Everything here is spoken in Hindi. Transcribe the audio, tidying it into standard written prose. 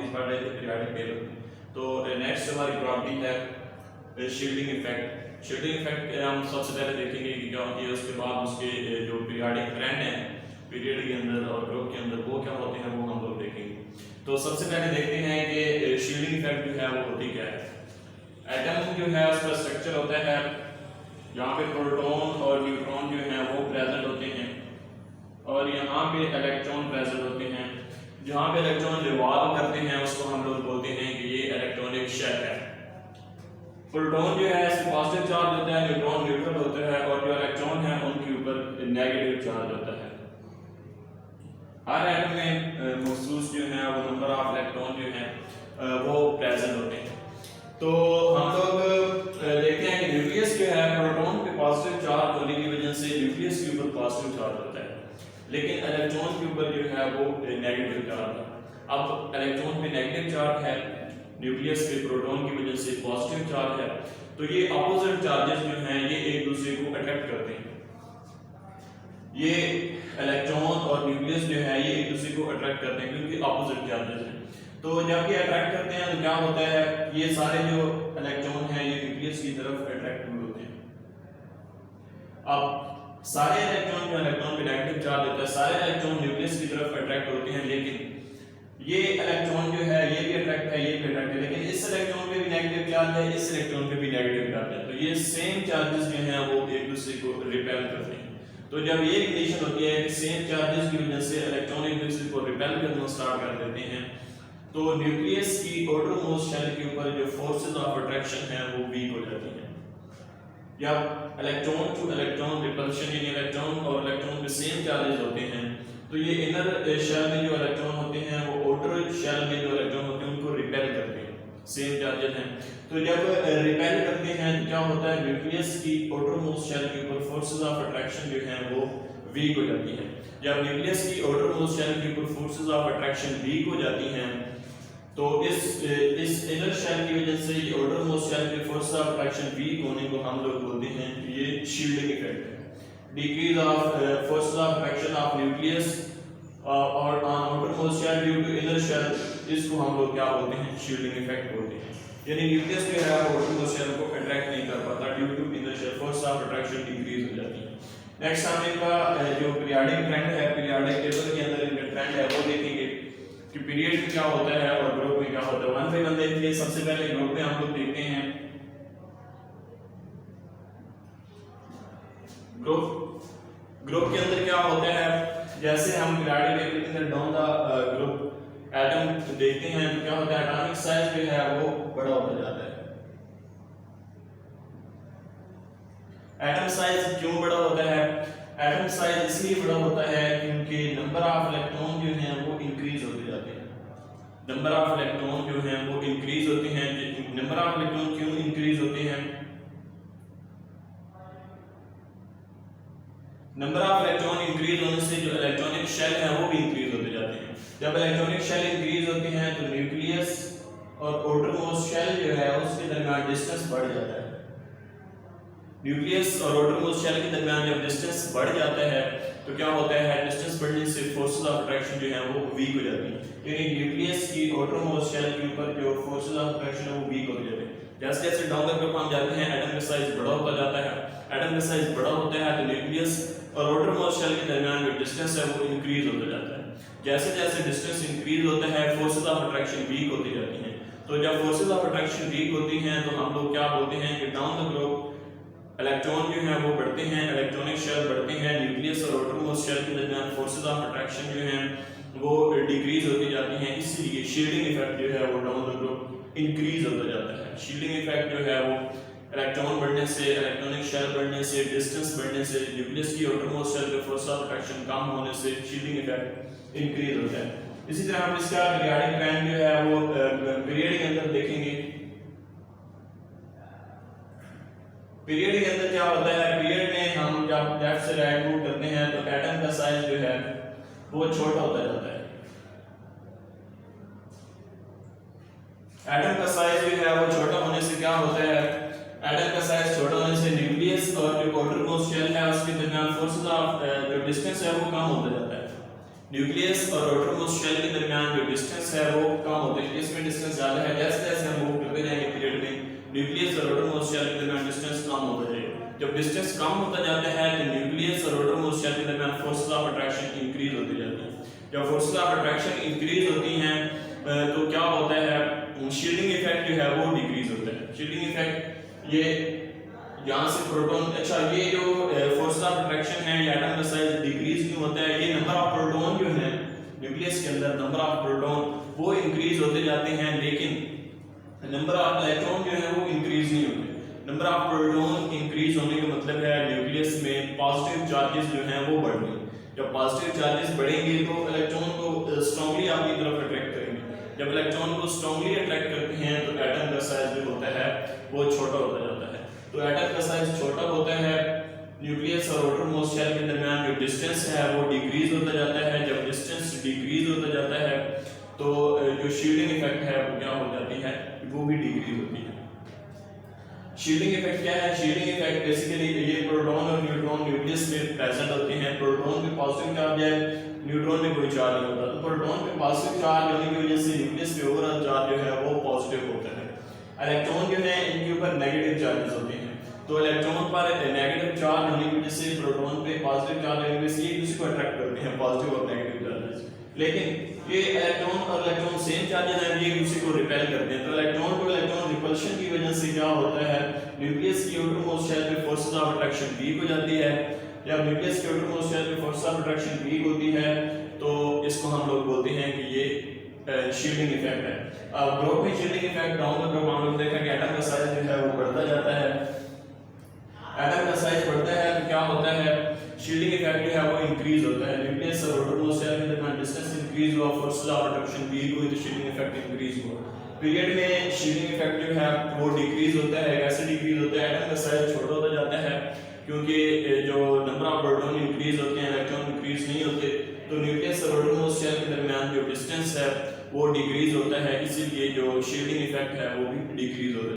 प्रॉपर्टीज पढ़ रहे थे पीरियोडिक टेबल में। तो नेक्स्ट हमारी प्रॉपर्टी है शील्डिंग इफेक्ट। शील्डिंग इफेक्ट हम सबसे पहले देखेंगे कि क्या होती है, उसके बाद उसके जो पीरियोडिक ट्रेंड है पीरियड के अंदर और ग्रुप के अंदर वो क्या होते हैं वो हम लोग देखेंगे। तो सबसे पहले देखते हैं कि शील्डिंग इफेक्ट जो है वो होती क्या है। एटम जो है उसका स्ट्रक्चर होता है, यहाँ पे प्रोटॉन और न्यूट्रॉन जो है वो प्रेजेंट होते हैं और यहाँ पे इलेक्ट्रॉन प्रेजेंट होते हैं। जहाँ पे इलेक्ट्रॉन रिवॉल्व करते हैं उसको हम लोग बोलते हैं कि ये इलेक्ट्रॉनिक शेल है। प्रोटॉन जो है इसमें पॉजिटिव चार्ज होता है, न्यूट्रॉन न्यूट्रल होता है और जो इलेक्ट्रॉन है उनके ऊपर नेगेटिव चार्ज होता है। हर एटम में मखसूस जो है वो नंबर ऑफ इलेक्ट्रॉन जो है वो प्रेजेंट होते हैं। तो हम लोग देखते हैं कि न्यूक्लियस जो है प्रोटॉन पे पॉजिटिव चार्ज होने की वजह से न्यूक्लियस के ऊपर पॉजिटिव चार्ज होता है, लेकिन इलेक्ट्रॉन के ऊपर जो है वो नेगेटिव चार्ज है। अब इलेक्ट्रॉन पे नेगेटिव चार्ज है, न्यूक्लियस पे प्रोटॉन की वजह से पॉजिटिव चार्ज है, तो ये अपोजिट चार्जेस जो हैं ये एक दूसरे को अट्रैक्ट करते हैं। ये इलेक्ट्रॉन और न्यूक्लियस जो है ये एक दूसरे को अट्रैक्ट करते हैं क्योंकि अपोजिट चार्जेस हैं। तो जब ये अट्रैक्ट करते हैं तो क्या होता है, ये सारे जो इलेक्ट्रॉन हैं ये न्यूक्लियस की तरफ अट्रैक्ट होते हैं। अब सारे इलेक्ट्रॉन जो इलेक्ट्रॉन पे नेगेटिव चार्ज होता है, सारे इलेक्ट्रॉन न्यूक्लियस की तरफ अट्रैक्ट होते हैं, लेकिन ये इलेक्ट्रॉन जो है ये भी अट्रैक्ट है, ये भी अट्रैक्ट है, लेकिन इस इलेक्ट्रॉन पे भी नेगेटिव चार्ज है, इस इलेक्ट्रॉन पे भी नेगेटिव चार्ज है। तो ये सेम चार्जेस जो हैं वो एक दूसरे को रिपेल करते हैं। तो जब ये कंडीशन होती है कि सेम चार्जेस की वजह से इलेक्ट्रॉन एक दूसरे को रिपेल करना स्टार्ट कर देते हैं, तो न्यूक्लियस की आउटरमोस्ट शेल के ऊपर जो फोर्सेस ऑफ अट्रैक्शन है वो वीक हो जाती हैं। जब इलेक्ट्रॉन टू इलेक्ट्रॉन रिपल्शन यानी इलेक्ट्रॉन और इलेक्ट्रॉन के सेम चार्जेस होते हैं, तो ये इनर शेल में जो इलेक्ट्रॉन होते हैं वो आउटर शेल में जो इलेक्ट्रॉन होते हैं उनको रिपेल करते हैं, सेम चार्जेस हैं। तो जब रिपेल करते हैं तो क्या होता है, न्यूक्लियस की आउटरमोस्ट शेल के ऊपर फोर्सेस ऑफ अट्रैक्शन जो हैं वो वीक हो जाती हैं। जब न्यूक्लियस की आउटरमोस्ट शेल के ऊपर फोर्सेस ऑफ अट्रैक्शन वीक हो जाती हैं, तो इस इनर शेल की वजह से ये आउटरमोस्ट शेल के फोर्स ऑफ अट्रैक्शन वीक होने को हम लोग बोलते हैं ये शील्डिंग इफेक्ट है। Decrease of force of attraction of nucleus और on outermost shell due to inner shell, इसको हम लोग क्या बोलते हैं, शील्डिंग इफेक्ट बोलते हैं। यानी न्यूक्लियस जो है वो आउटरमोस्ट शेल को अट्रैक्ट नहीं कर पाता, due to inner shell force of attraction decrease हो जाती है। नेक्स्ट हम इनका जो पीरियोडिक ट्रेंड है, पीरियोडिक टेबल के अंदर इनका ट्रेंड है वो देखेंगे कि पीरियड में क्या होता है और ग्रुप में क्या होता है। वन बाय वन देखिए। सबसे पहले ग्रुप में हम लोग देखते हैं ग्रुप के अंदर क्या होता है। जैसे हम पीरियोडिक टेबल के अंदर डाउन द ग्रुप एटम देखते हैं तो क्या होता है, एटॉमिक साइज जो है वो बड़ा होता जाता है। एटम साइज क्यों बड़ा होता है, एटम साइज इसलिए बड़ा होता है क्योंकि नंबर ऑफ इलेक्ट्रॉन जो हैं वो इंक्रीज होते जाते हैं। नंबर ऑफ इलेक्ट्रॉन जो हैं वो इंक्रीज होते हैं। नंबर ऑफ इलेक्ट्रॉन क्यों इंक्रीज होते हैं, नंबर ऑफ इलेक्ट्रॉन इंक्रीज होने से जो इलेक्ट्रॉनिक शेल है वो भी इंक्रीज होते जाते हैं। जब इलेक्ट्रॉनिक शेल इंक्रीज होते हैं तो न्यूक्लियस और आउटरमोस्ट शेल जो है उसके दरमियान डिस्टेंस बढ़ जाता है। न्यूक्लियस और आउटरमोस्ट शेल के दरमियान जब डिस्टेंस बढ़ जाता है तो क्या होता है, डिस्टेंस बढ़ने से फोर्सेस ऑफ अट्रैक्शन जो है वो वीक हो जाती है। यानी न्यूक्लियस की आउटरमोस्ट शेल के ऊपर जो फोर्सेस ऑफ अट्रैक्शन है वो वीक हो जाते हैं। जैसे जैसे डाउन द ग्रुप हम जाते हैं एटम का साइज बड़ा होता जाता है। एटम का साइज बड़ा होता है तो न्यूक्लियस और आउटरमोस्ट शेल के दरमियान जो डिस्टेंस है वो इंक्रीज होता जाता है। जैसे जैसे डिस्टेंस इंक्रीज होता है फोर्सेस ऑफ अट्रैक्शन वीक होती जाती हैं। तो जब फोर्सेस ऑफ अट्रैक्शन वीक होती हैं तो हम लोग क्या बोलते हैं कि डाउन द ग्रुप इलेक्ट्रॉन जो है वो बढ़ते हैं, इलेक्ट्रॉनिक शेल बढ़ते हैं, न्यूक्लियस और आउटरमोस्ट शेल के दरमियान फोर्सेस ऑफ अट्रैक्शन जो हैं वो डिक्रीज होती जाती हैं। इसलिए शील्डिंग इफेक्ट जो है वो डाउन द ग्रुप इंक्रीज होता जाता है। शील्डिंग इफेक्ट जो है वो इलेक्ट्रॉन बढ़ने से, इलेक्ट्रॉनिक शेल बढ़ने से, डिस्टेंस बढ़ने से, न्यूक्लियस की आउटरमोस्ट शेल के फोर्स ऑफ अट्रैक्शन कम होने से शील्डिंग इफेक्ट इंक्रीज होता है। इसी तरह हम इसका पीरियोडिक ट्रेंड जो है वो पीरियड के अंदर देखेंगे। पीरियड के अंदर क्या होता है, पीरियड में हम जब लेफ्ट से राइट मूव करते हैं तो एटम का साइज जो है वो छोटा होता जाता है। एटम का साइज जो है वो छोटा होने से क्या होता है, एटम का साइज छोटा होने से न्यूक्लियस और जो आउटरमोस्ट शेल है उसके दरमियान फोर्सेस ऑफ जो डिस्टेंस है वो कम होता जाता है। न्यूक्लियस और आउटरमोस्ट शेल के दरमियान जो डिस्टेंस है वो कम होता है, इसमें डिस्टेंस ज्यादा है। जैसे जैसे हम मूव करते जाएंगे पीरियड में न्यूक्लियस और आउटरमोस्ट शेल के दरमियान डिस्टेंस कम होता जाएगा। जब डिस्टेंस कम होता जाता है तो न्यूक्लियस और आउटरमोस्ट शेल के दरमियान फोर्सेस ऑफ अट्रैक्शन इंक्रीज होते जाते हैं। जब फोर्सेस ऑफ अट्रैक्शन इंक्रीज होती हैं तो क्या होता है, शील्डिंग इफेक्ट जो है वो डिक्रीज होता है। शील्डिंग इफेक्ट ये यहाँ से प्रोटॉन, अच्छा ये जो फोर्स ऑफ अट्रैक्शन है ये एटम का साइज डिक्रीज क्यों होता है, ये नंबर ऑफ प्रोटॉन जो है न्यूक्लियस के अंदर नंबर ऑफ प्रोटॉन वो इंक्रीज होते जाते हैं, लेकिन नंबर ऑफ इलेक्ट्रॉन जो है वो इंक्रीज नहीं होते। नंबर ऑफ प्रोटॉन इंक्रीज होने का मतलब है न्यूक्लियस में पॉजिटिव चार्जेस जो हैं वो बढ़ गए। जब पॉजिटिव चार्जेस बढ़ेंगे तो इलेक्ट्रॉन को स्ट्रांगली अपनी तरफ अट्रैक्ट करेंगे। जब इलेक्ट्रॉन को स्ट्रांगली अट्रैक्ट करते हैं तो एटम का साइज जो होता है वो छोटा होता जाता है। तो एटम का साइज छोटा होता है, न्यूक्लियस और आउटरमोस्ट शेल के दरमियान जो डिस्टेंस है वो डिक्रीज होता जाता है। जब डिस्टेंस डिक्रीज होता जाता है तो जो शील्डिंग इफेक्ट है वो क्या हो जाती है, वो भी डिक्रीज होती है। शील्डिंग इफेक्ट क्या है, शील्डिंग इफेक्ट बेसिकली ये प्रोटॉन और न्यूट्रॉन न्यूक्लियस में प्रेजेंट होते हैं। प्रोटॉन पे पॉजिटिव चार्ज है, न्यूट्रॉन में कोई चार्ज नहीं होता, तो प्रोटॉन पे पॉजिटिव चार्ज होने की वजह से न्यूक्लियस पे ओवरऑल चार्ज जो है वो पॉजिटिव होता है। इलेक्ट्रॉन जो है इनके ऊपर नेगेटिव चार्जेस होते हैं, तो इलेक्ट्रॉन पर नेगेटिव चार्ज होने की वजह से प्रोटॉन पे पॉजिटिव चार्ज होने की वजह से एक दूसरे को अट्रैक्ट करते हैं, पॉजिटिव और नेगेटिव चार्जेस। लेकिन ये इलेक्ट्रॉन और इलेक्ट्रॉन सेम चार्जेस हैं, ये एक दूसरे को रिपेल करते हैं। तो इलेक्ट्रॉन को इलेक्ट्रॉन रिपल्शन की वजह से क्या होता है, न्यूक्लियस की आउटरमोस्ट शेल पे फोर्सेस ऑफ अट्रैक्शन वीक हो जाती है। जब न्यूक्लियस की आउटरमोस्ट शेल पे फोर्सेस ऑफ अट्रैक्शन वीक होती है तो इसको हम लोग बोलते हैं कि ये शील्डिंग इफेक्ट है। अब ग्रुप में shielding effect down the group हम लोग देखा कि एटम का साइज जो है वो बढ़ता जाता है। एटम का साइज बढ़ता है तो क्या होता है, शील्डिंग इफेक्ट जो है वो इंक्रीज होता है। न्यूक्लियस और आउटरमोस्ट शेल के दरमियान डिस्टेंस इंक्रीज हुआ, फोर्सेस ऑफ अट्रैक्शन वीक हुई तो शील्डिंग इफेक्ट इंक्रीज हुआ। पीरियड में शील्डिंग इफेक्ट जो है वो डिक्रीज होता है। कैसे डिक्रीज होता है, एटम का साइज छोटा होता जाता है क्योंकि जो नंबर ऑफ प्रोटॉन इंक्रीज होते हैं इलेक्ट्रॉन इंक्रीज नहीं होते, तो न्यूक्लियस और आउटरमोस्ट शेल के दरमियान जो डिस्टेंस है वो डिक्रीज होता है, इसीलिए जो शील्डिंग इफेक्ट है वो भी डिक्रीज होता है।